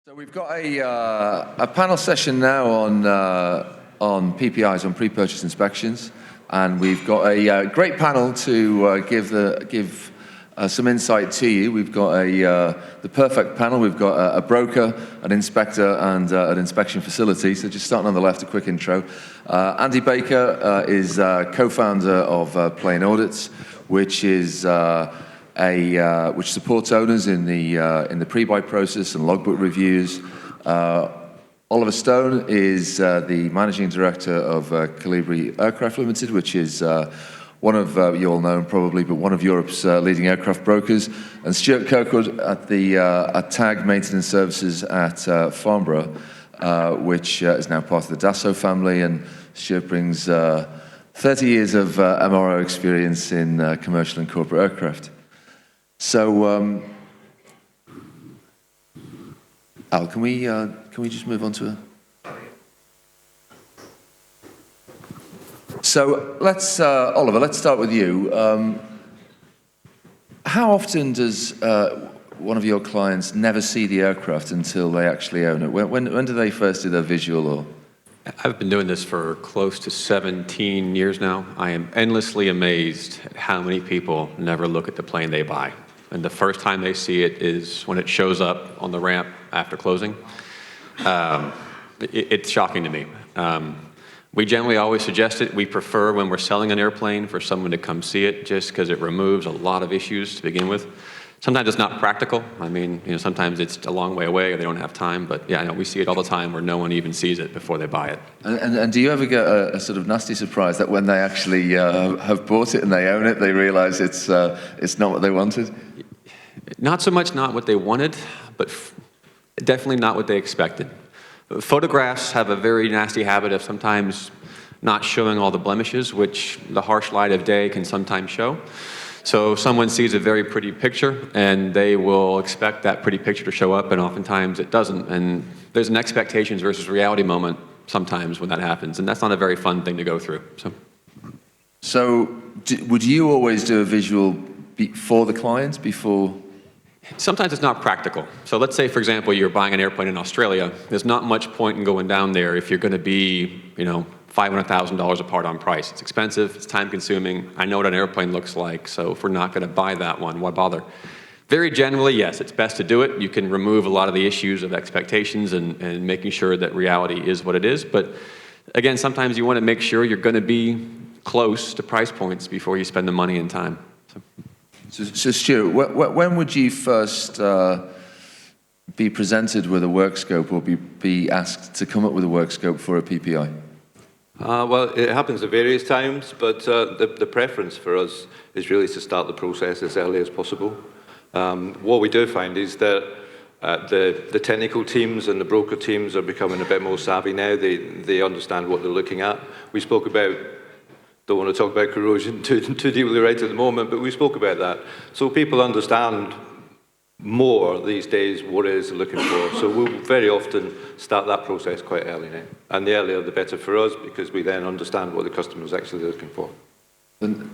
So we've got a panel session now on PPIs, on pre-purchase inspections, and we've got a great panel to give some insight to you. We've got the perfect panel. We've got a broker, an inspector, and an inspection facility. So just starting on the left, a quick intro. Andy Baker is co-founder of Plain Audits, which is which supports owners in the pre-buy process and logbook reviews. Oliver Stone is the managing director of Colibri Aircraft Limited, which is one of, you all know probably, but one of Europe's leading aircraft brokers. And Stuart Kirkwood at TAG Maintenance Services at Farnborough, which is now part of the Dassault family. And Stuart brings 30 years of MRO experience in commercial and corporate aircraft. So, Al, can we just move on to So let's, Oliver, let's start with you. How often does one of your clients never see the aircraft until they actually own it? When do they first do their visual? Or? I've been doing this for close to 17 years now. I am endlessly amazed at how many people never look at the plane they buy. And the first time they see it is when it shows up on the ramp after closing. It's shocking to me. We generally always suggest it. We prefer when we're selling an airplane for someone to come see it, just because it removes a lot of issues to begin with. Sometimes it's not practical. I mean, sometimes it's a long way away or they don't have time. But yeah, I know we see it all the time where no one even sees it before they buy it. And do you ever get a sort of nasty surprise that when they actually have bought it and they own it, they realize it's not what they wanted? Not so much not what they wanted, but definitely not what they expected. Photographs have a very nasty habit of sometimes not showing all the blemishes, which the harsh light of day can sometimes show. So someone sees a very pretty picture, and they will expect that pretty picture to show up, and oftentimes it doesn't. And there's an expectations versus reality moment sometimes when that happens, and that's not a very fun thing to go through. So would you always do a visual for the client before? Sometimes it's not practical. So let's say, for example, you're buying an airplane in Australia. There's not much point in going down there if you're going to be, $500,000 apart on price. It's expensive, it's time-consuming. I know what an airplane looks like, so if we're not going to buy that one, why bother? Very generally, yes, it's best to do it. You can remove a lot of the issues of expectations and making sure that reality is what it is. But again, sometimes you want to make sure you're going to be close to price points before you spend the money and time. So Stuart, when would you first be presented with a work scope or be asked to come up with a work scope for a PPI? Well, it happens at various times, but the preference for us is really to start the process as early as possible. What we do find is that the technical teams and the broker teams are becoming a bit more savvy now. They understand what they're looking at. We spoke about, don't want to talk about corrosion too deeply right at the moment, but we spoke about that. So people understand more these days what it is they're looking for. So we'll very often start that process quite early now. And the earlier the better for us, because we then understand what the customer's actually looking for. And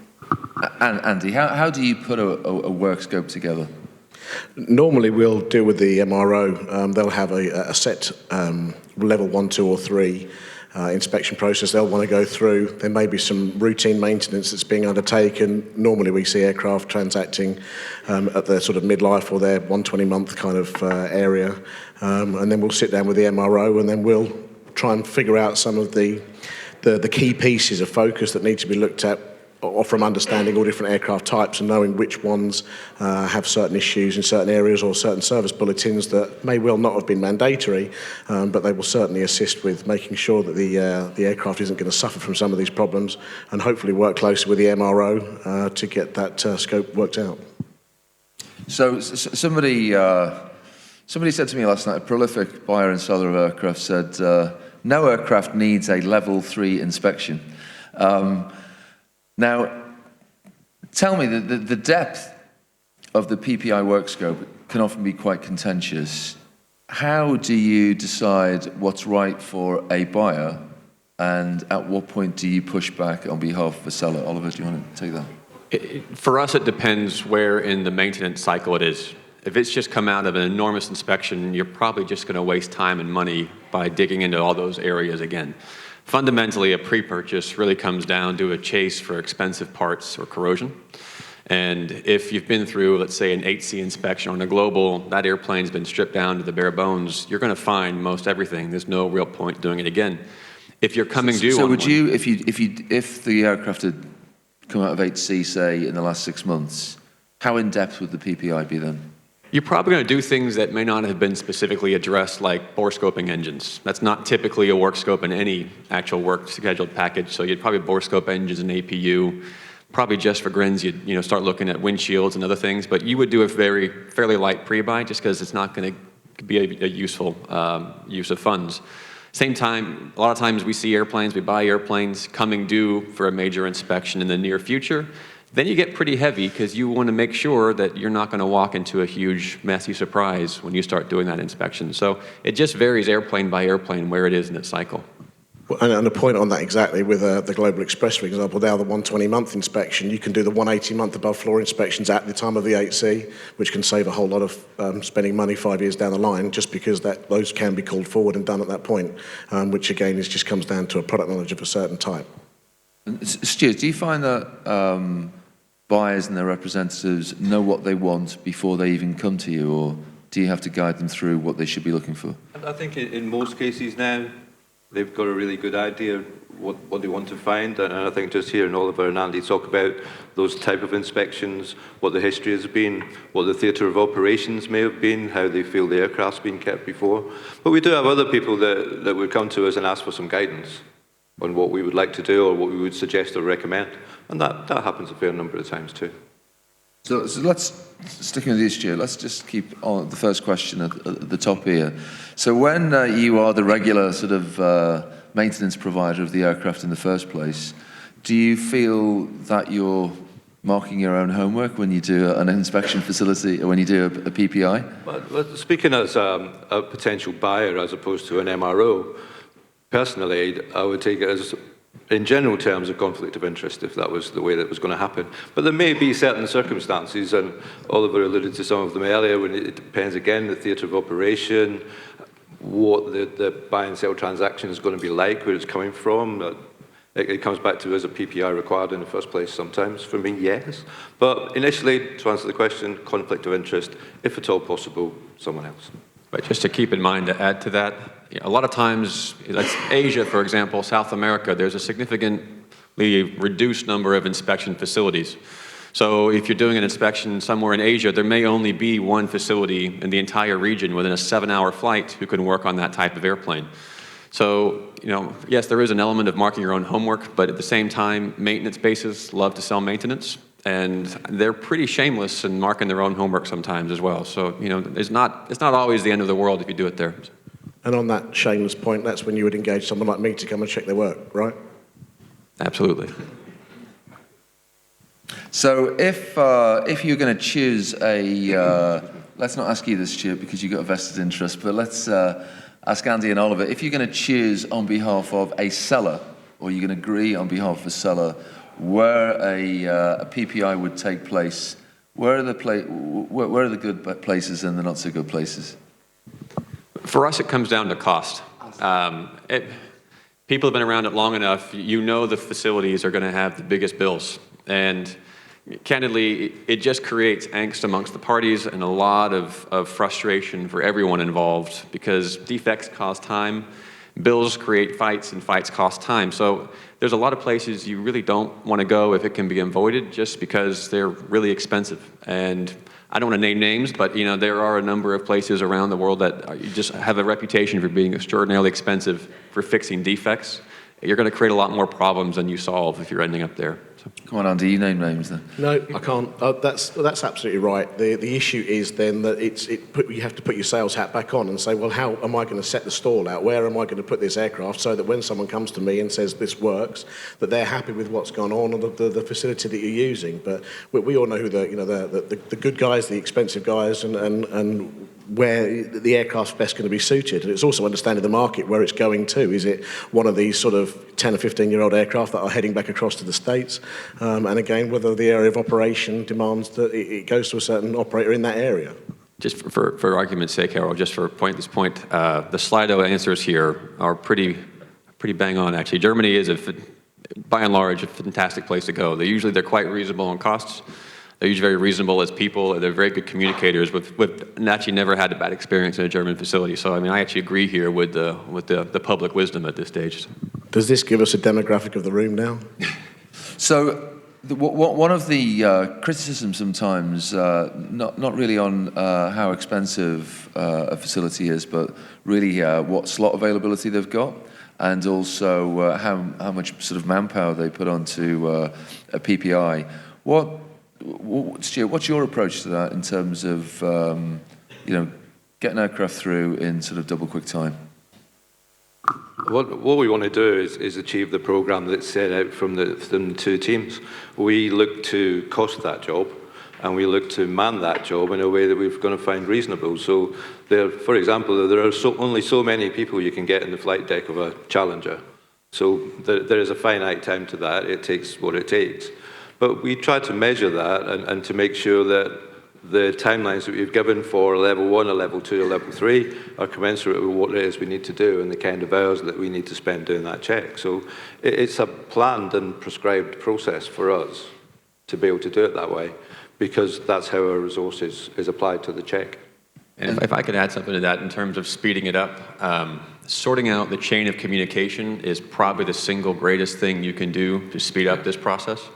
Andy, how do you put a work scope together? Normally we'll deal with the MRO. They'll have a set level 1, 2 or 3 inspection process they'll want to go through. There may be some routine maintenance that's being undertaken. Normally we see aircraft transacting at their sort of midlife or their 120-month kind of area. And then we'll sit down with the MRO and then we'll try and figure out some of the key pieces of focus that need to be looked at, or from understanding all different aircraft types and knowing which ones have certain issues in certain areas or certain service bulletins that may well not have been mandatory, but they will certainly assist with making sure that the aircraft isn't going to suffer from some of these problems, and hopefully work closely with the MRO to get that scope worked out. So somebody said to me last night, a prolific buyer and seller of aircraft said, no aircraft needs a level 3 inspection. Now, tell me, the depth of the PPI work scope can often be quite contentious. How do you decide what's right for a buyer, and at what point do you push back on behalf of a seller? Oliver, do you want to take that? For us, it depends where in the maintenance cycle it is. if it's just come out of an enormous inspection, you're probably just going to waste time and money by digging into all those areas again. Fundamentally, a pre-purchase really comes down to a chase for expensive parts or corrosion. And if you've been through, let's say, an 8C inspection on a global, that airplane's been stripped down to the bare bones, you're going to find most everything. There's no real point doing it again. If you're coming due So on would one, you, if the aircraft had come out of 8C, say, in the last 6 months, how in-depth would the PPI be then? you're probably going to do things that may not have been specifically addressed, like borescoping engines. That's not typically a work scope in any actual work scheduled package, so you'd probably borescope engines and APU. Probably just for grins, you'd start looking at windshields and other things, but you would do a fairly light pre-buy just because it's not going to be a useful use of funds. Same time, a lot of times we see airplanes, we buy airplanes coming due for a major inspection in the near future. Then you get pretty heavy because you want to make sure that you're not going to walk into a huge, messy surprise when you start doing that inspection. So it just varies airplane by airplane where it is in its cycle. And a point on that exactly with the Global Express, for example, now the 120-month inspection, you can do the 180-month above floor inspections at the time of the 8C, which can save a whole lot of spending money 5 years down the line, just because those can be called forward and done at that point, which again just comes down to a product knowledge of a certain type. Stuart, do you find that buyers and their representatives know what they want before they even come to you, or do you have to guide them through what they should be looking for? I think in most cases now, they've got a really good idea what they want to find, and I think just hearing Oliver and Andy talk about those type of inspections, what the history has been, what the theatre of operations may have been, how they feel the aircraft's been kept before. But we do have other people that would come to us and ask for some guidance on what we would like to do or what we would suggest or recommend, and that happens a fair number of times too. So let's, sticking with you, Stuart, let's just keep on the first question at the top here. So when you are the regular sort of maintenance provider of the aircraft in the first place, do you feel that you're marking your own homework when you do an inspection facility, or when you do a PPI? Well, speaking as a potential buyer as opposed to an MRO, personally, I would take it as, in general terms, a conflict of interest if that was the way that was going to happen. But there may be certain circumstances, and Oliver alluded to some of them earlier, when it depends again, the theatre of operation, what the buy and sell transaction is going to be like, where it's coming from. It comes back to, is a PPI required in the first place sometimes? For me, yes. But initially, to answer the question, conflict of interest, if at all possible, someone else. But just to keep in mind, to add to that, a lot of times, like Asia, for example, South America, there's a significantly reduced number of inspection facilities. So if you're doing an inspection somewhere in Asia, there may only be one facility in the entire region within a 7-hour flight who can work on that type of airplane. So, yes, there is an element of marking your own homework, but at the same time, maintenance bases love to sell maintenance, and they're pretty shameless in marking their own homework sometimes as well. So, it's not always the end of the world if you do it there. And on that shameless point, that's when you would engage someone like me to come and check their work, right? Absolutely. So if you're going to choose let's not ask you this, Stuart, because you've got a vested interest, but let's ask Andy and Oliver, if you're going to choose on behalf of a seller, or you're going to agree on behalf of a seller, where a PPI would take place, where are the good places and the not so good places? For us, it comes down to cost. People have been around it long enough. The facilities are going to have the biggest bills. And candidly, it just creates angst amongst the parties and a lot of frustration for everyone involved, because defects cost time, bills create fights, and fights cost time. So there's a lot of places you really don't want to go if it can be avoided, just because they're really expensive. And I don't want to name names, but there are a number of places around the world that just have a reputation for being extraordinarily expensive for fixing defects. You're going to create a lot more problems than you solve if you're ending up there. So. Come on, Andy, you name names then. No, I can't. That's absolutely right. The issue is then that you have to put your sales hat back on and say, well, how am I going to set the stall out? Where am I going to put this aircraft so that when someone comes to me and says this works, that they're happy with what's gone on and the facility that you're using? But we all know who the good guys, the expensive guys, and where the aircraft's best going to be suited. And it's also understanding the market, where it's going to. Is it one of these sort of 10 or 15-year-old aircraft that are heading back across to the States? And again, whether the area of operation demands that it goes to a certain operator in that area. Just for argument's sake, Harold, just for this point, the Slido answers here are pretty bang on, actually. Germany is, by and large, a fantastic place to go. They're quite reasonable on costs. They're usually very reasonable as people. They're very good communicators. And actually never had a bad experience in a German facility. So, I mean, I actually agree here with the public wisdom at this stage. Does this give us a demographic of the room now? So, one of the criticisms sometimes, not really on how expensive a facility is, but really what slot availability they've got, and also how much sort of manpower they put onto a PPI. Stuart, what's your approach to that in terms of getting aircraft through in sort of double quick time? What we want to do is achieve the programme that's set out from the two teams. We look to cost that job, and we look to man that job in a way that we're going to find reasonable. So, for example, there are only so many people you can get in the flight deck of a Challenger. So there is a finite time to that. It takes what it takes. But we try to measure that and to make sure that the timelines that we've given for level 1, a level 2, a level 3 are commensurate with what it is we need to do and the kind of hours that we need to spend doing that check. So it's a planned and prescribed process for us to be able to do it that way, because that's how our resources is applied to the check. And if I could add something to that in terms of speeding it up, sorting out the chain of communication is probably the single greatest thing you can do to speed up this process.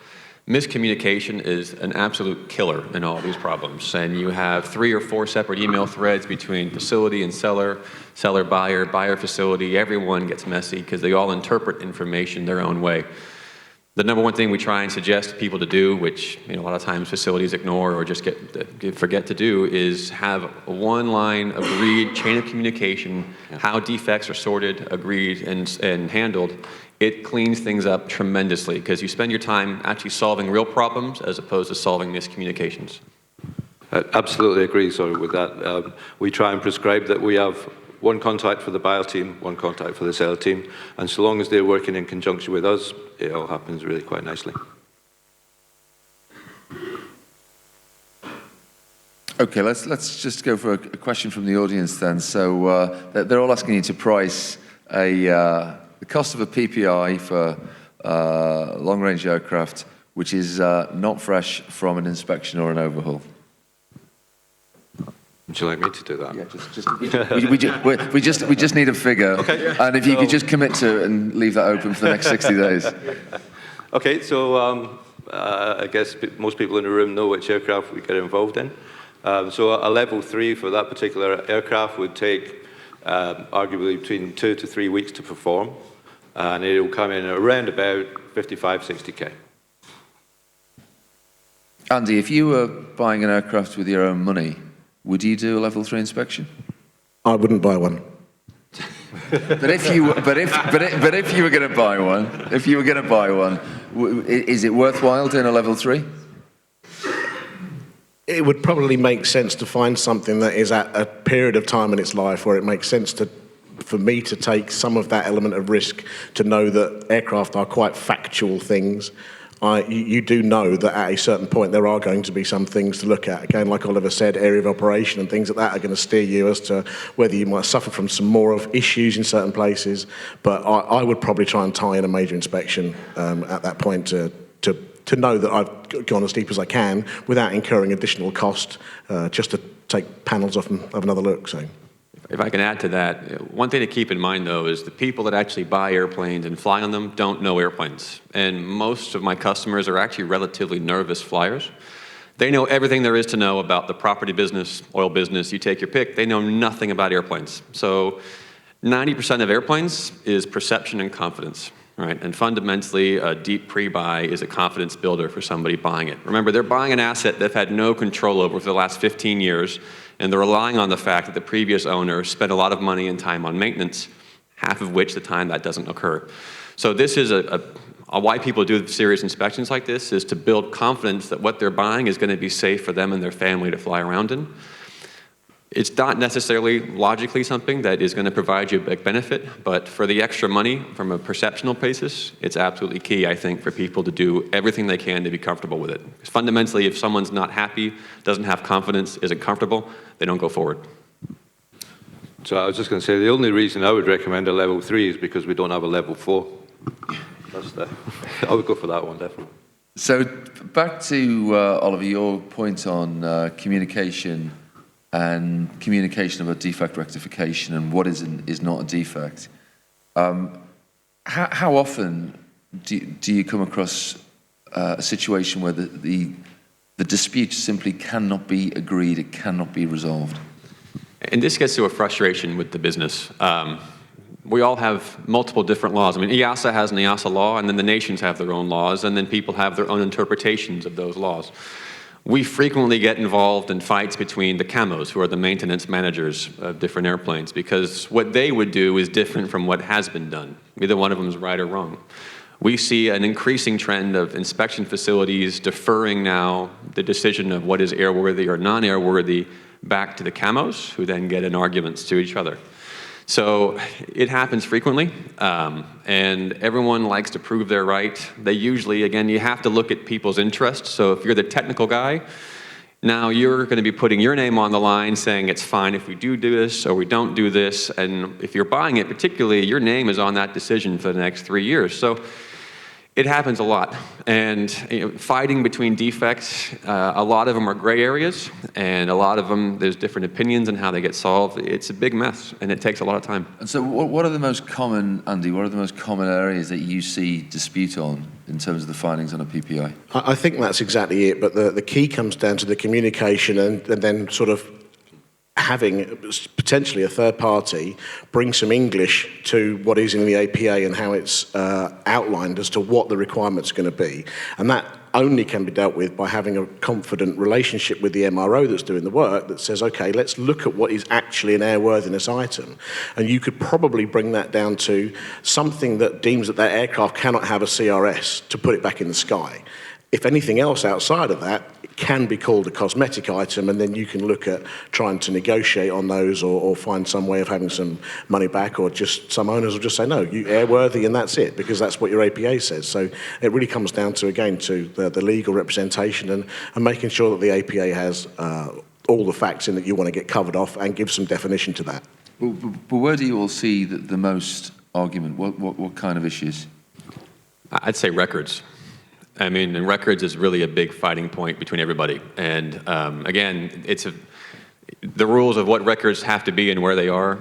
Miscommunication is an absolute killer in all these problems. And you have 3 or 4 separate email threads between facility and seller, seller-buyer, buyer-facility. Everyone gets messy because they all interpret information their own way. The number one thing we try and suggest people to do, which a lot of times facilities ignore or just forget to do, is have a one-line agreed chain of communication, how defects are sorted, agreed, and handled. It cleans things up tremendously because you spend your time actually solving real problems as opposed to solving miscommunications. I absolutely agree, with that. We try and prescribe that we have one contact for the buyer team, one contact for the seller team, and so long as they're working in conjunction with us, it all happens really quite nicely. Okay, let's just go for a question from the audience then. So they're all asking you to price the cost of a PPI for long-range aircraft, which is not fresh from an inspection or an overhaul. Would you like me to do that? Yeah, we just need a figure, okay. And if you could just commit to it and leave that open for the next 60 days. Okay, so I guess most people in the room know which aircraft we get involved in. So a level 3 for that particular aircraft would take arguably between 2 to 3 weeks to perform, and it will come in around about 55, 60K. Andy, if you were buying an aircraft with your own money, would you do a level 3 inspection? I wouldn't buy one. But if you were going to buy one, is it worthwhile doing a level 3? It would probably make sense to find something that is at a period of time in its life where it makes sense for me to take some of that element of risk, to know that aircraft are quite factual things. You do know that at a certain point there are going to be some things to look at. Again, like Oliver said, area of operation and things like that are going to steer you as to whether you might suffer from some more of issues in certain places. But I would probably try and tie in a major inspection at that point to know that I've gone as deep as I can without incurring additional cost, just to take panels off and have another look. So, if I can add to that, one thing to keep in mind, though, is the people that actually buy airplanes and fly on them don't know airplanes. And most of my customers are actually relatively nervous flyers. They know everything there is to know about the property business, oil business, you take your pick. They know nothing about airplanes. So 90% of airplanes is perception and confidence. Right, and fundamentally, a deep pre-buy is a confidence builder for somebody buying it. Remember, they're buying an asset they've had no control over for the last 15 years, and they're relying on the fact that the previous owner spent a lot of money and time on maintenance, half of which the time that doesn't occur. So this is why people do serious inspections like this, is to build confidence that what they're buying is going to be safe for them and their family to fly around in. It's not necessarily logically something that is going to provide you a big benefit, but for the extra money from a perceptional basis, it's absolutely key, I think, for people to do everything they can to be comfortable with it. Because fundamentally, if someone's not happy, doesn't have confidence, isn't comfortable, they don't go forward. So I was just going to say, the only reason I would recommend a level 3 is because we don't have a level 4. I would go for that one, definitely. So back to, Oliver, your point on communication and communication about defect rectification and what is not a defect. How often do you come across a situation where the dispute simply cannot be agreed, it cannot be resolved? And this gets to a frustration with the business. We all have multiple different laws. I mean, EASA has an EASA law, and then the nations have their own laws, and then people have their own interpretations of those laws. We frequently get involved in fights between the CAMOs, who are the maintenance managers of different airplanes, because what they would do is different from what has been done. Neither one of them is right or wrong. We see an increasing trend of inspection facilities deferring now the decision of what is airworthy or non-airworthy back to the CAMOs, who then get in arguments to each other. So it happens frequently, and everyone likes to prove they're right. They usually, again, you have to look at people's interests. So if you're the technical guy, now you're going to be putting your name on the line saying it's fine if we do this or we don't do this. And if you're buying it particularly, your name is on that decision for the next 3 years. So it happens a lot. And fighting between defects, a lot of them are gray areas, and a lot of them, there's different opinions on how they get solved. It's a big mess, and it takes a lot of time. And so what are the most common, Andy, what are the most common areas that you see dispute on in terms of the findings on a PPI? I think that's exactly it, but the key comes down to the communication and then sort of having potentially a third party bring some English to what is in the APA and how it's outlined as to what the requirements are going to be. And that only can be dealt with by having a confident relationship with the MRO that's doing the work that says, okay, let's look at what is actually an airworthiness item. And you could probably bring that down to something that deems that that aircraft cannot have a CRS to put it back in the sky. If anything else outside of that, it can be called a cosmetic item, and then you can look at trying to negotiate on those or find some way of having some money back, or just some owners will just say, no, you airworthy and that's it, because that's what your APA says. So it really comes down to, again, to the legal representation and making sure that the APA has all the facts in that you want to get covered off and give some definition to that. But where do you all see the most argument? What kind of issues? I'd say records. I mean, and records is really a big fighting point between everybody. And again, the rules of what records have to be and where they are,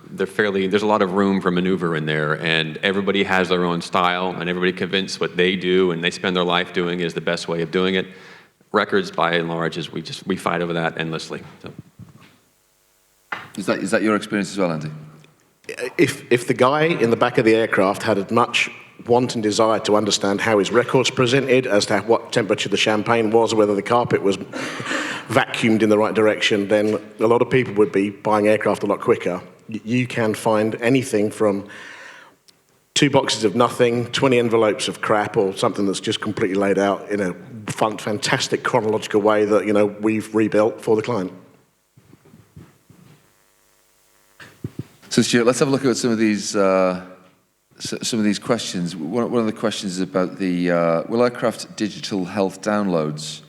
there's a lot of room for maneuver in there, and everybody has their own style, and everybody convinced what they do and they spend their life doing is the best way of doing it. Records, by and large, we fight over that endlessly. So. Is that your experience as well, Andy? If the guy in the back of the aircraft had as much want and desire to understand how his records presented, as to what temperature the champagne was, or whether the carpet was vacuumed in the right direction, then a lot of people would be buying aircraft a lot quicker. You can find anything from 2 boxes of nothing, 20 envelopes of crap, or something that's just completely laid out in a fantastic chronological way that we've rebuilt for the client. So Stuart, let's have a look at some of these questions. One of the questions is about will aircraft digital health downloads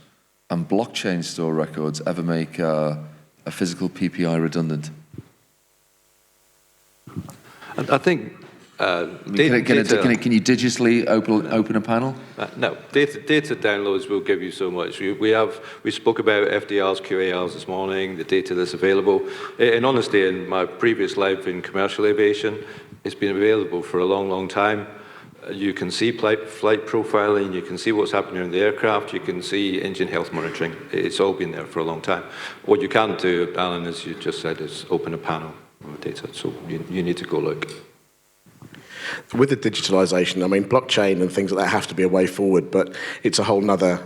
and blockchain store records ever make a physical PPI redundant? I think Can you digitally open a panel? No, data downloads will give you so much. We spoke about FDRs, QARs this morning, the data that's available. And honestly, in my previous life in commercial aviation, it's been available for a long, long time. You can see flight profiling, you can see what's happening in the aircraft, you can see engine health monitoring. It's all been there for a long time. What you can't do, Alan, as you just said, is open a panel of data. So you need to go look. With the digitalisation, I mean, blockchain and things like that have to be a way forward, but it's a whole nother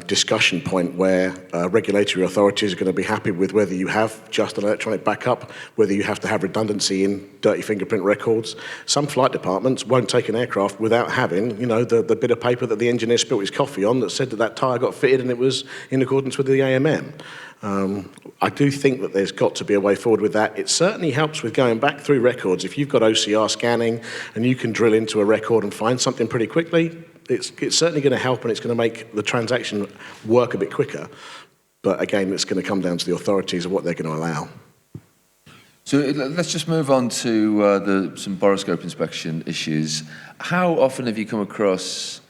discussion point where regulatory authorities are going to be happy with whether you have just an electronic backup, whether you have to have redundancy in dirty fingerprint records. Some flight departments won't take an aircraft without having, the bit of paper that the engineer spilled his coffee on that said that tyre got fitted and it was in accordance with the AMM. I do think that there's got to be a way forward with that. It certainly helps with going back through records. If you've got OCR scanning and you can drill into a record and find something pretty quickly, it's certainly going to help, and it's going to make the transaction work a bit quicker. But again, it's going to come down to the authorities of what they're going to allow. So let's just move on to some Borescope inspection issues. How often have you come across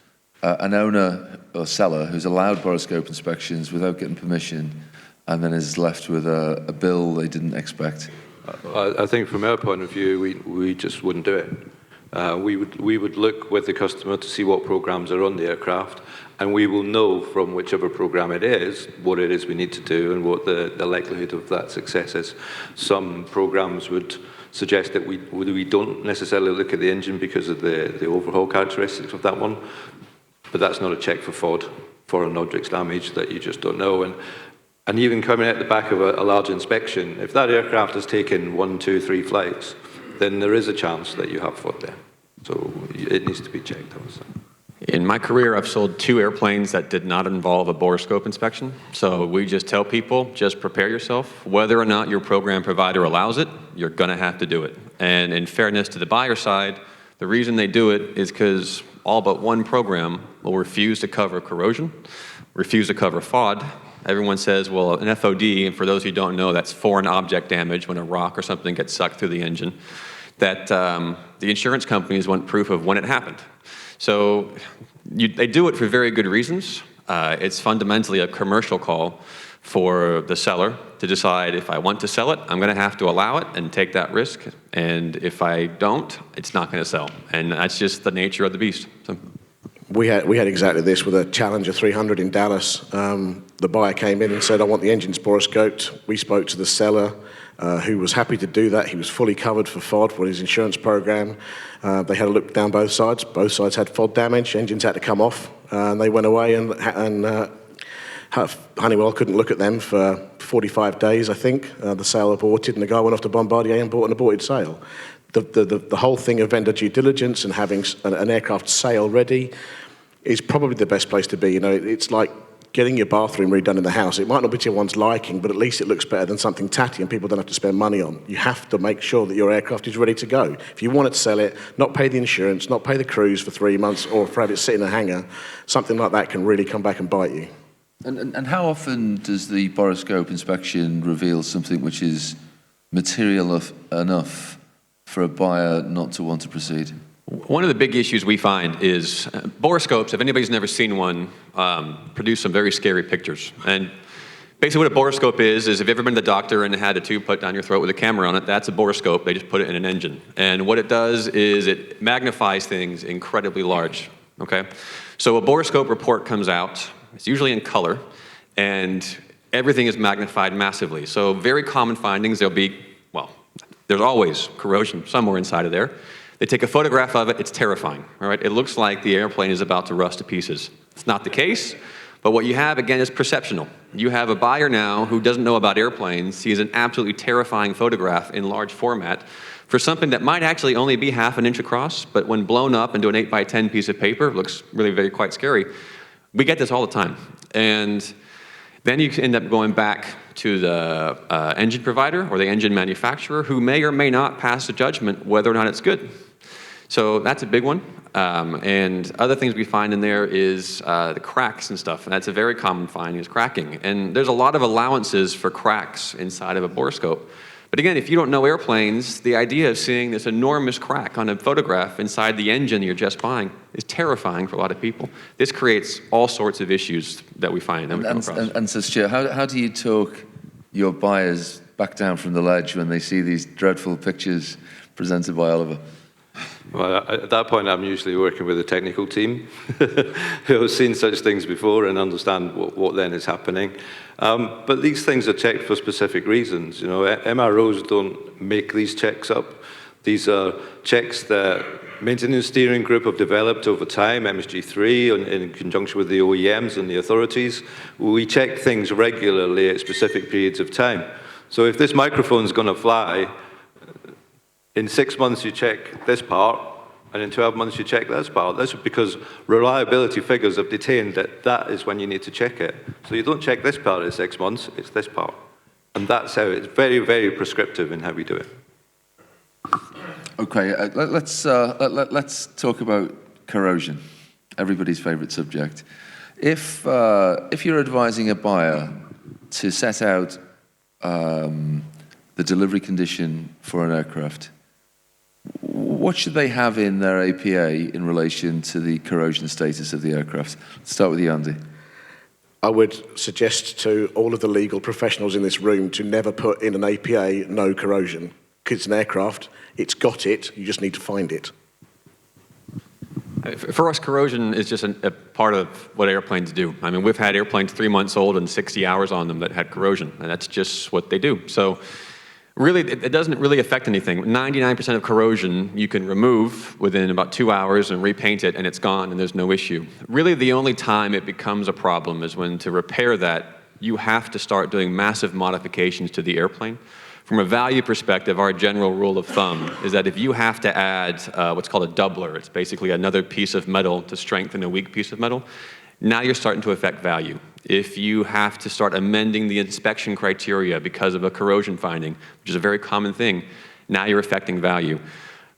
an owner or seller who's allowed Borescope inspections without getting permission and then is left with a bill they didn't expect? I think from our point of view, we just wouldn't do it. We would look with the customer to see what programs are on the aircraft, and we will know from whichever program it is what it is we need to do and what the likelihood of that success is. Some programs would suggest that we don't necessarily look at the engine because of the overhaul characteristics of that one, but that's not a check for FOD, foreign objects damage, that you just don't know. And even coming at the back of a large inspection, if that aircraft has taken 1, 2, 3 flights, then there is a chance that you have FOD there. So it needs to be checked, obviously. In my career, I've sold 2 airplanes that did not involve a Borescope inspection. So we just tell people, just prepare yourself. Whether or not your program provider allows it, you're going to have to do it. And in fairness to the buyer side, the reason they do it is because all but one program will refuse to cover corrosion, refuse to cover FOD. Everyone says, well, an FOD, and for those who don't know, that's foreign object damage when a rock or something gets sucked through the engine, that the insurance companies want proof of when it happened. So they do it for very good reasons. It's fundamentally a commercial call for the seller to decide, if I want to sell it, I'm going to have to allow it and take that risk. And if I don't, it's not going to sell. And that's just the nature of the beast. So. We had exactly this with a Challenger 300 in Dallas. The buyer came in and said, I want the engines borescoped. We spoke to the seller, who was happy to do that. He was fully covered for FOD for his insurance program. They had a look down both sides. Both sides had FOD damage. Engines had to come off. And they went away, and Honeywell couldn't look at them for 45 days, I think. The sale aborted, and the guy went off to Bombardier and bought an aborted sale. The whole thing of vendor due diligence and having an aircraft sale ready is probably the best place to be. You know, it's like getting your bathroom redone in the house. It might not be to one's liking, but at least it looks better than something tatty and people don't have to spend money on. You have to make sure that your aircraft is ready to go. If you want to sell it, not pay the insurance, not pay the cruise for 3 months, or have it sit in a hangar, something like that can really come back and bite you. And how often does the Borescope inspection reveal something which is material enough for a buyer not to want to proceed? One of the big issues we find is Borescopes, if anybody's never seen one, produce some very scary pictures. And basically what a Borescope is if you've ever been to the doctor and had a tube put down your throat with a camera on it, that's a Borescope. They just put it in an engine. And what it does is it magnifies things incredibly large, okay? So a Borescope report comes out, it's usually in color, and everything is magnified massively. So very common findings, there's always corrosion somewhere inside of there. They take a photograph of it, it's terrifying, all right? It looks like the airplane is about to rust to pieces. It's not the case, but what you have, again, is perceptional. You have a buyer now who doesn't know about airplanes, sees an absolutely terrifying photograph in large format for something that might actually only be ½ an inch across, but when blown up into an 8x10 piece of paper, it looks really very quite scary. We get this all the time. And then you end up going back to the engine provider or the engine manufacturer who may or may not pass a judgment whether or not it's good. So that's a big one. And other things we find in there is the cracks and stuff. And that's a very common finding, is cracking. And there's a lot of allowances for cracks inside of a Borescope. But again, if you don't know airplanes, the idea of seeing this enormous crack on a photograph inside the engine you're just buying is terrifying for a lot of people. This creates all sorts of issues that we find. And so, Stuart, how do you talk your buyers back down from the ledge when they see these dreadful pictures presented by Oliver? Well, at that point, I'm usually working with a technical team who have seen such things before and understand what then is happening. But these things are checked for specific reasons. You know, MROs don't make these checks up. These are checks that maintenance steering group have developed over time, MSG3, in conjunction with the OEMs and the authorities. We check things regularly at specific periods of time. So if this microphone is going to fly, in 6 months you check this part, and in 12 months you check this part. This is because reliability figures have detained that that is when you need to check it. So you don't check this part at 6 months, it's this part. And that's how it's very, very prescriptive in how we do it. Okay, let's talk about corrosion, everybody's favourite subject. If you're advising a buyer to set out the delivery condition for an aircraft, what should they have in their APA in relation to the corrosion status of the aircraft? Let's start with you, Andy. I would suggest to all of the legal professionals in this room to never put in an APA no corrosion, because it's an aircraft, it's got it, you just need to find it. For us, corrosion is just a part of what airplanes do. I mean, we've had airplanes 3 months old and 60 hours on them that had corrosion, and that's just what they do. So really, it doesn't really affect anything. 99% of corrosion you can remove within about 2 hours and repaint it, and it's gone, and there's no issue. Really, the only time it becomes a problem is when, to repair that, you have to start doing massive modifications to the airplane. From a value perspective, our general rule of thumb is that if you have to add what's called a doubler, it's basically another piece of metal to strengthen a weak piece of metal, now you're starting to affect value. If you have to start amending the inspection criteria because of a corrosion finding, which is a very common thing, now you're affecting value.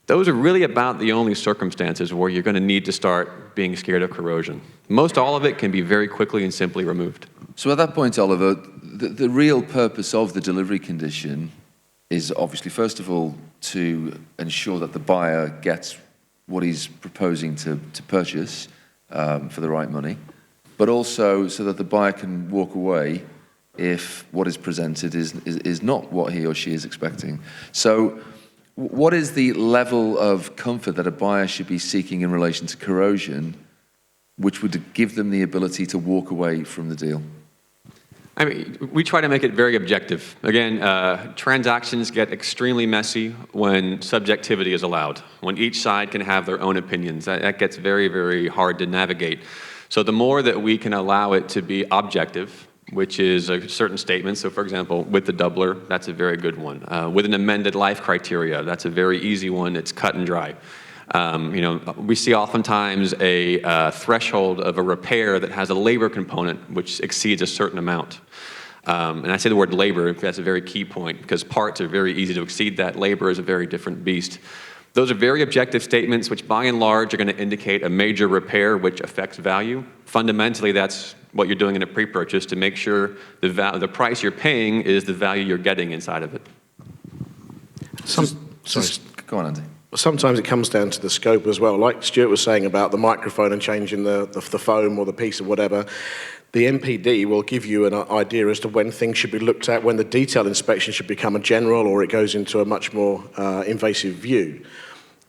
Those are really about the only circumstances where you're going to need to start being scared of corrosion. Most all of it can be very quickly and simply removed. So at that point, Oliver, the real purpose of the delivery condition is obviously, first of all, to ensure that the buyer gets what he's proposing to purchase for the right money, but also so that the buyer can walk away if what is presented is not what he or she is expecting. So what is the level of comfort that a buyer should be seeking in relation to corrosion, which would give them the ability to walk away from the deal? I mean, we try to make it very objective. Again, transactions get extremely messy when subjectivity is allowed, when each side can have their own opinions. That gets very, very hard to navigate. So the more that we can allow it to be objective, which is a certain statement, so for example, with the doubler, that's a very good one. With an amended life criteria, that's a very easy one, it's cut and dry. We see oftentimes a threshold of a repair that has a labor component which exceeds a certain amount. And I say the word labor, that's a very key point, because parts are very easy to exceed that. Labor is a very different beast. Those are very objective statements which by and large are going to indicate a major repair which affects value. Fundamentally, that's what you're doing in a pre-purchase to make sure the price you're paying is the value you're getting inside of it. Go on, Andy. Sometimes it comes down to the scope as well. Like Stuart was saying about the microphone and changing the foam or the piece or whatever, the MPD will give you an idea as to when things should be looked at, when the detailed inspection should become a general or it goes into a much more invasive view.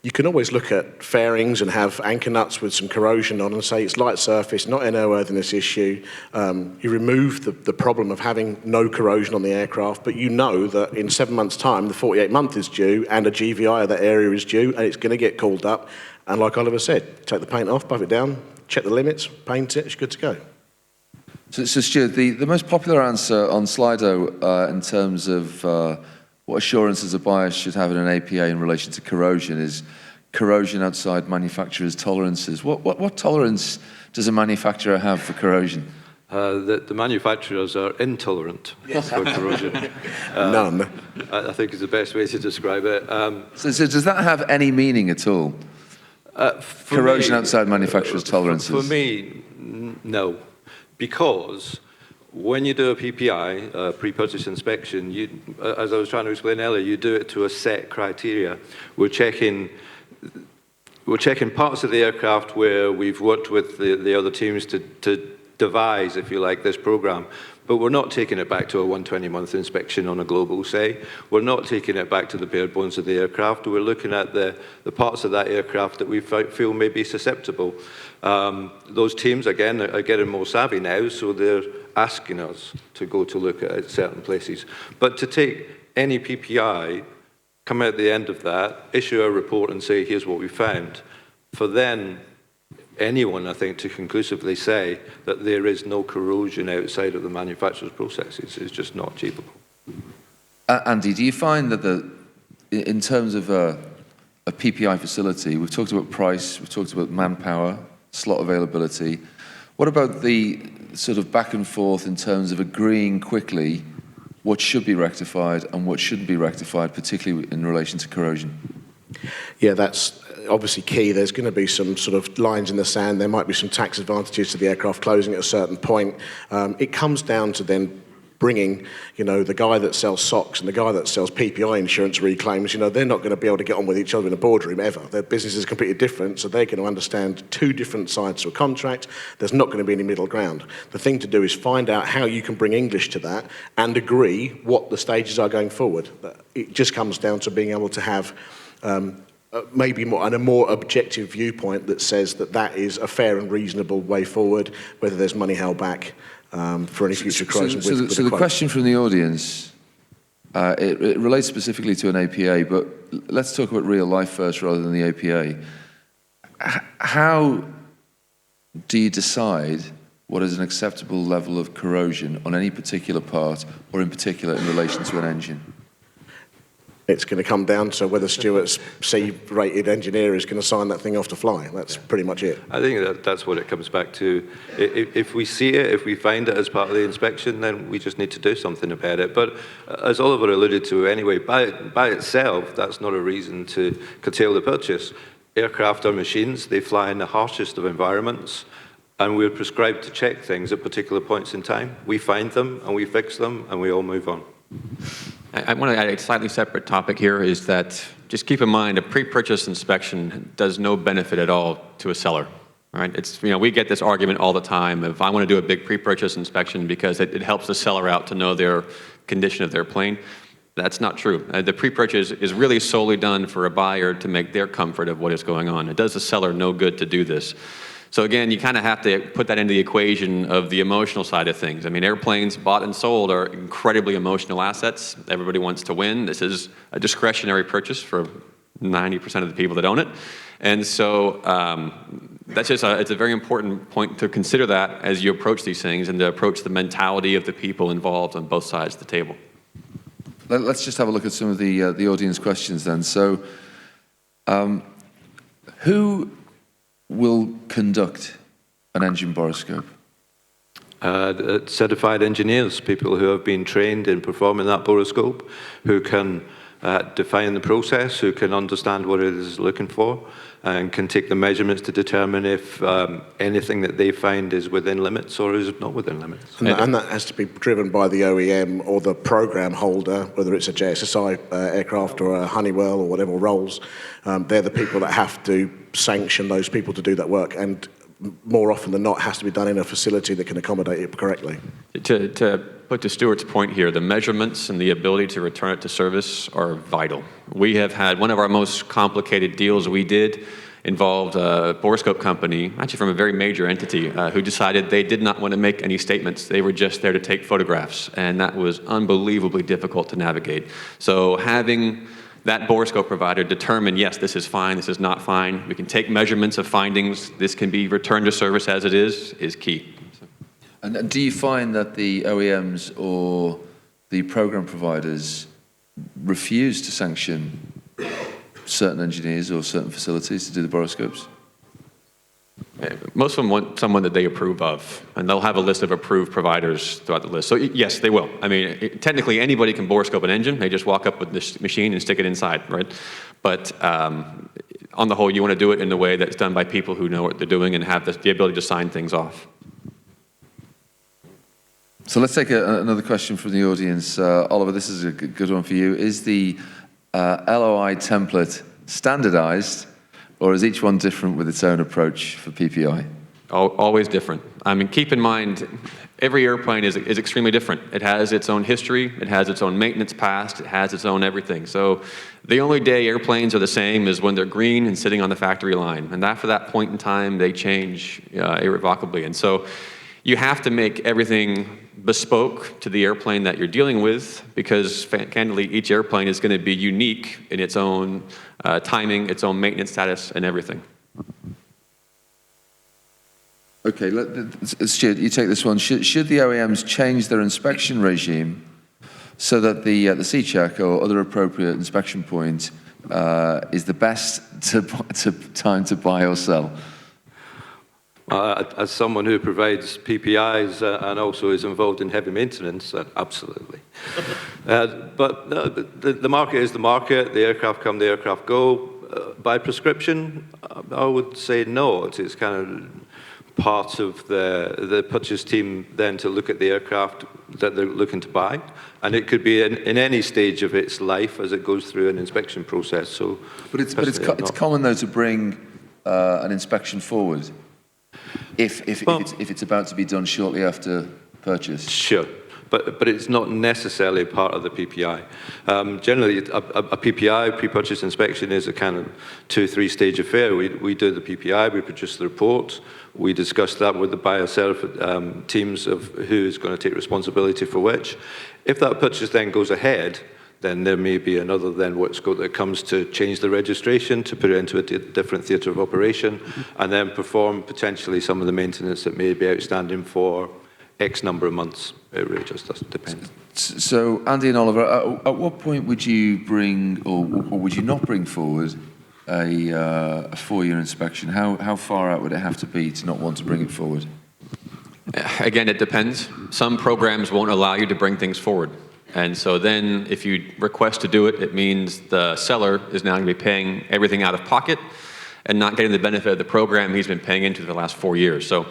You can always look at fairings and have anchor nuts with some corrosion on and say it's light surface, not an airworthiness issue. You remove the problem of having no corrosion on the aircraft, but you know that in 7 months' time, the 48 month is due and a GVI of that area is due and it's going to get called up. And like Oliver said, take the paint off, buff it down, check the limits, paint it, it's good to go. So Stuart, the most popular answer on Slido in terms of what assurances a buyer should have in an APA in relation to corrosion is corrosion outside manufacturer's tolerances. What tolerance does a manufacturer have for corrosion? The manufacturers are intolerant for corrosion. None. I think is the best way to describe it. So does that have any meaning at all? Corrosion outside manufacturer's tolerances? For me, no. Because when you do a PPI, pre-purchase inspection, as I was trying to explain earlier, you do it to a set criteria. We're checking parts of the aircraft where we've worked with the other teams to devise, if you like, this program. But we're not taking it back to a 120-month inspection on a global, say. We're not taking it back to the bare bones of the aircraft. We're looking at the parts of that aircraft that we feel may be susceptible. Those teams, again, are getting more savvy now, so they're asking us to go to look at certain places. But to take any PPI, come out at the end of that, issue a report and say, here's what we found, for then anyone, I think, to conclusively say that there is no corrosion outside of the manufacturer's processes is just not achievable. Andy, do you find that in terms of a a PPI facility, we've talked about price, we've talked about manpower, slot availability. What about the sort of back and forth in terms of agreeing quickly what should be rectified and what shouldn't be rectified, particularly in relation to corrosion? Yeah, that's obviously key. There's going to be some sort of lines in the sand. There might be some tax advantages to the aircraft closing at a certain point. It comes down to then bringing, the guy that sells socks and the guy that sells PPI insurance reclaims, they're not going to be able to get on with each other in a boardroom ever. Their business is completely different, so they're going to understand two different sides to a contract. There's not going to be any middle ground. The thing to do is find out how you can bring English to that and agree what the stages are going forward. It just comes down to being able to have maybe a more objective viewpoint that says that is a fair and reasonable way forward, whether there's money held back for any future corrosion. So the question from the audience, it relates specifically to an APA, but let's talk about real life first rather than the APA. How do you decide what is an acceptable level of corrosion on any particular part, or in particular in relation to an engine? It's going to come down to whether Stuart's C-rated engineer is going to sign that thing off to fly. That's pretty much it. I think that's what it comes back to. If we see it, if we find it as part of the inspection, then we just need to do something about it. But as Oliver alluded to anyway, by itself, that's not a reason to curtail the purchase. Aircraft are machines. They fly in the harshest of environments, and we're prescribed to check things at particular points in time. We find them, and we fix them, and we all move on. I want to add a slightly separate topic here, is that just keep in mind a pre-purchase inspection does no benefit at all to a seller. Right? It's, we get this argument all the time of I want to do a big pre-purchase inspection because it helps the seller out to know their condition of their plane. That's not true. The pre-purchase is really solely done for a buyer to make their comfort of what is going on. It does the seller no good to do this. So again, you kind of have to put that into the equation of the emotional side of things. I mean, airplanes bought and sold are incredibly emotional assets. Everybody wants to win. This is a discretionary purchase for 90% of the people that own it. And so it's a very important point to consider that as you approach these things and to approach the mentality of the people involved on both sides of the table. Let's just have a look at some of the audience questions then. So who will conduct an engine borescope? Certified engineers, people who have been trained in performing that borescope, who can define the process, who can understand what it is looking for, and can take the measurements to determine if anything that they find is within limits or is not within limits. And that has to be driven by the OEM or the program holder, whether it's a JSSI aircraft or a Honeywell or whatever, Rolls. They're the people that have to sanction those people to do that work, and more often than not has to be done in a facility that can accommodate it correctly. To put to Stuart's point here, the measurements and the ability to return it to service are vital. We have had one of our most complicated deals we did involved a Borescope company, actually from a very major entity, who decided they did not want to make any statements. They were just there to take photographs, and that was unbelievably difficult to navigate. So having that Borescope provider determine, yes, this is fine, this is not fine, we can take measurements of findings, this can be returned to service as it is key. And do you find that the OEMs or the program providers refuse to sanction certain engineers or certain facilities to do the borescopes? Most of them want someone that they approve of, and they'll have a list of approved providers throughout the list. So yes, they will. I mean, technically anybody can borescope an engine. They just walk up with this machine and stick it inside, right? But on the whole, you want to do it in the way that's done by people who know what they're doing and have the ability to sign things off. So let's take another question from the audience. Oliver, this is a good one for you. Is the LOI template standardized, or is each one different with its own approach for PPI? Always different. I mean, keep in mind, every airplane is extremely different. It has its own history, it has its own maintenance past, it has its own everything. So the only day airplanes are the same is when they're green and sitting on the factory line. And after that point in time, they change irrevocably. And so you have to make everything bespoke to the airplane that you're dealing with, because candidly, each airplane is going to be unique in its own timing, its own maintenance status, and everything. Okay, Stuart, you take this one. Should the OEMs change their inspection regime so that the C-check or other appropriate inspection point is the best time to buy or sell? As someone who provides PPIs and also is involved in heavy maintenance, absolutely. But no, the market is the market. The aircraft come, the aircraft go. By prescription, I would say no. It's kind of part of the purchase team then to look at the aircraft that they're looking to buy. And it could be in any stage of its life as it goes through an inspection process. So, but it's common though to bring an inspection forward if it's about to be done shortly after purchase. Sure. But it's not necessarily part of the PPI. Generally, a PPI, pre-purchase inspection, is a kind of 2-3 stage affair. We do the PPI, we produce the report, we discuss that with the buyer-seller teams of who is going to take responsibility for which. If that purchase then goes ahead, then there may be another then what's got that comes to change the registration, to put it into a different theatre of operation, and then perform potentially some of the maintenance that may be outstanding for X number of months. It really just doesn't depend. So, Andy and Oliver, at what point would you bring, or would you not bring forward a 4-year inspection? How far out would it have to be to not want to bring it forward? Again, it depends. Some programs won't allow you to bring things forward. And so then if you request to do it, it means the seller is now going to be paying everything out of pocket and not getting the benefit of the program he's been paying into for the last 4 years. So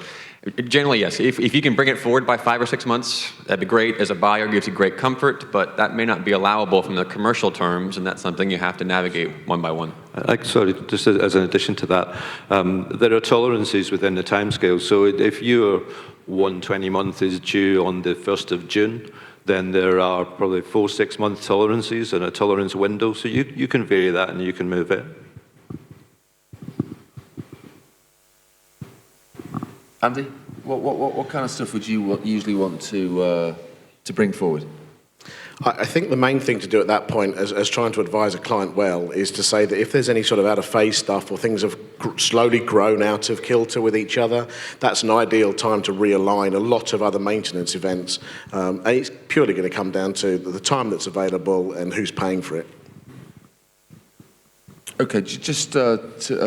generally, yes, if you can bring it forward by 5 or 6 months, that'd be great. As a buyer, it gives you great comfort, but that may not be allowable from the commercial terms, and that's something you have to navigate one by one. Sorry, just as an addition to that, there are tolerances within the timescale. So if your 120 month is due on the 1st of June, then there are probably 4-6 month tolerances and a tolerance window. So you can vary that and you can move it. Andy, what kind of stuff would you usually want to bring forward? I think the main thing to do at that point, as trying to advise a client well, is to say that if there's any sort of out-of-phase stuff or things have slowly grown out of kilter with each other, that's an ideal time to realign a lot of other maintenance events. And it's purely going to come down to the time that's available and who's paying for it. Okay, just a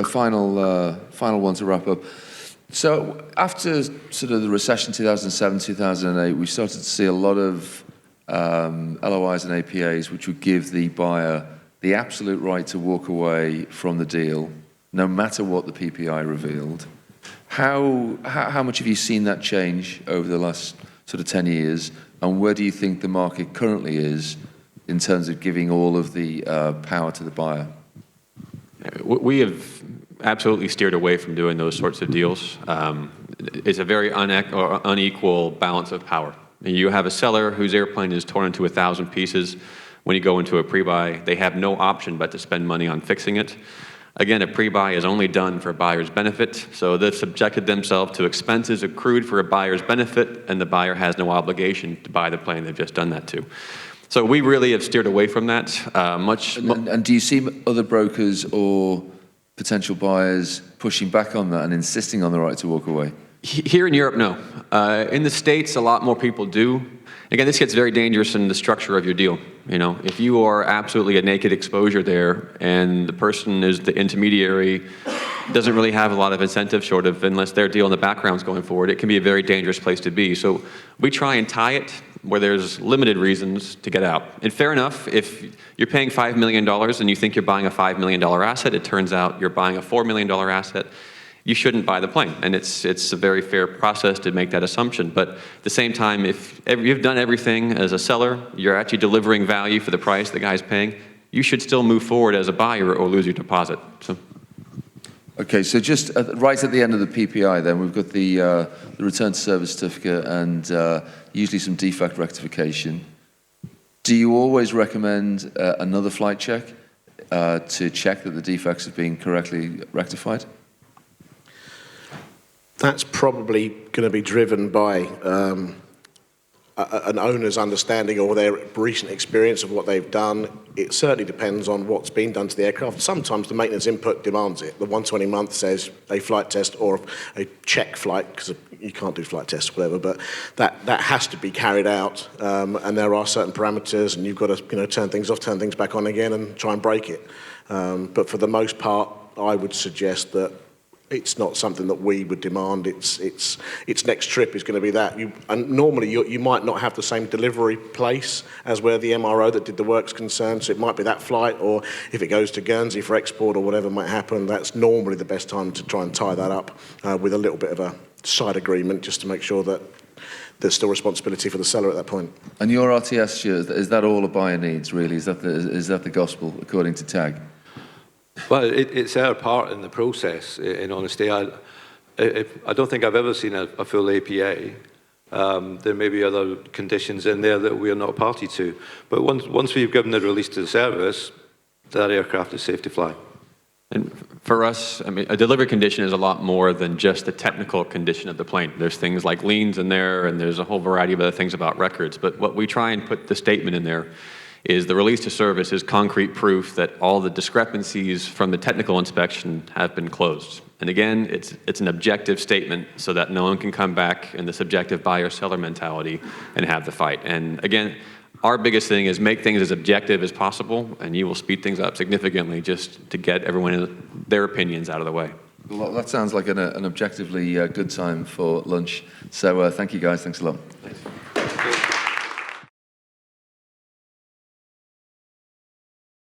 final one to wrap up. So after sort of the recession 2007, 2008, we started to see a lot of LOIs and APAs which would give the buyer the absolute right to walk away from the deal, no matter what the PPI revealed. How much have you seen that change over the last sort of 10 years, and where do you think the market currently is in terms of giving all of the power to the buyer? We have absolutely steered away from doing those sorts of deals. It's a very unequal balance of power. You have a seller whose airplane is torn into 1,000 pieces. When you go into a pre-buy, they have no option but to spend money on fixing it. Again, a pre-buy is only done for a buyer's benefit, so they've subjected themselves to expenses accrued for a buyer's benefit, and the buyer has no obligation to buy the plane they've just done that to. So we really have steered away from that. And do you see other brokers or potential buyers pushing back on that and insisting on the right to walk away? Here in Europe, no. In the States, a lot more people do. Again, this gets very dangerous in the structure of your deal. You know, if you are absolutely a naked exposure there and the person is the intermediary, doesn't really have a lot of incentive short of unless their deal in the background's going forward, it can be a very dangerous place to be. So we try and tie it where there's limited reasons to get out. And fair enough, if you're paying $5 million and you think you're buying a $5 million asset, it turns out you're buying a $4 million asset, you shouldn't buy the plane. And it's a very fair process to make that assumption. But at the same time, if you've done everything as a seller, you're actually delivering value for the price the guy's paying, you should still move forward as a buyer or lose your deposit. So. Okay, so just right at the end of the PPI then, we've got the return to service certificate and usually some defect rectification. Do you always recommend another flight check to check that the defects have been correctly rectified? That's probably going to be driven by an owner's understanding or their recent experience of what they've done. It certainly depends on what's been done to the aircraft. Sometimes the maintenance input demands it. The 120 month says a flight test or a check flight, because you can't do flight tests or whatever, but that has to be carried out, and there are certain parameters, and you've got to turn things off, turn things back on again, and try and break it. But for the most part, I would suggest that it's not something that we would demand. Its next trip is going to be that. And normally you might not have the same delivery place as where the MRO that did the work's concerned, so it might be that flight, or if it goes to Guernsey for export or whatever might happen, that's normally the best time to try and tie that up with a little bit of a side agreement, just to make sure that there's still responsibility for the seller at that point. And your RTS, Stuart, is that all a buyer needs, really? Is that the gospel according to TAG? Well, it's our part in the process, in honesty. I don't think I've ever seen a full APA. There may be other conditions in there that we are not party to. But once we've given the release to the service, that aircraft is safe to fly. And for us, I mean, a delivery condition is a lot more than just the technical condition of the plane. There's things like liens in there, and there's a whole variety of other things about records. But what we try and put the statement in there is the release to service is concrete proof that all the discrepancies from the technical inspection have been closed. And again, it's an objective statement so that no one can come back in the subjective buyer-seller mentality and have the fight. And again, our biggest thing is make things as objective as possible, and you will speed things up significantly just to get everyone their opinions out of the way. Well, that sounds like an objectively good time for lunch. So thank you, guys. Thanks a lot. Thanks.